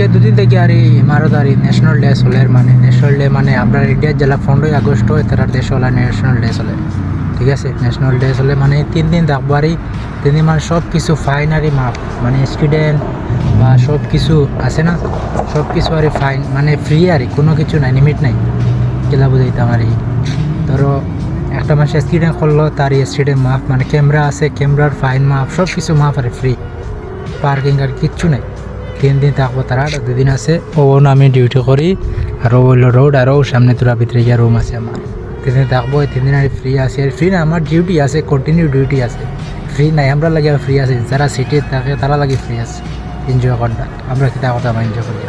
আজকে দুদিন থেকে আর এই ইমারত আর ন্যাশনাল ডে চলে মানে ন্যাশনাল ডে মানে আপনার ইন্ডিয়ার জেলা 15 আগস্ট হয় তার দেশ হলো ন্যাশনাল ডে চলে, ঠিক আছে। ন্যাশনাল ডে চলে মানে 3 দিন থাকবো আর 3 দিন মানে সব কিছু ফাইন আর মাফ মানে স্টুডেন্ট বা সব কিছু আছে না, সব কিছু আর ফাইন মানে ফ্রি আর কোনো কিছু নাই, লিমিট নাই, জেলা বুঝাইতাম আর ধরো একটা মাসে স্টুডেন্ট করলো তার স্টুডেন্ট মাফ মানে ক্যামেরা আছে ক্যামেরার ফাইন মাফ সব কিছু মাফ আর ফ্রি, পার্কিং আর কিচ্ছু নাই। 3 দিন থাকবো তারা, 2 দিন আছে ও আমি ডিউটি করি আর ও হইলো রোড আর ও সামনে তোরা ভিতরে গিয়ে রুম আছে আমার। 3 দিন থাকবো, 3 দিন আর ফ্রি আছে, আর ফ্রি না আমার ডিউটি আছে, কন্টিনিউ ডিউটি আছে, ফ্রি নাই আমরা লাগে ফ্রি আছে, যারা সিটি থাকে তারা লাগে ফ্রি আছে, এনজয় করার আমরা কিতা কথা এনজয় করি।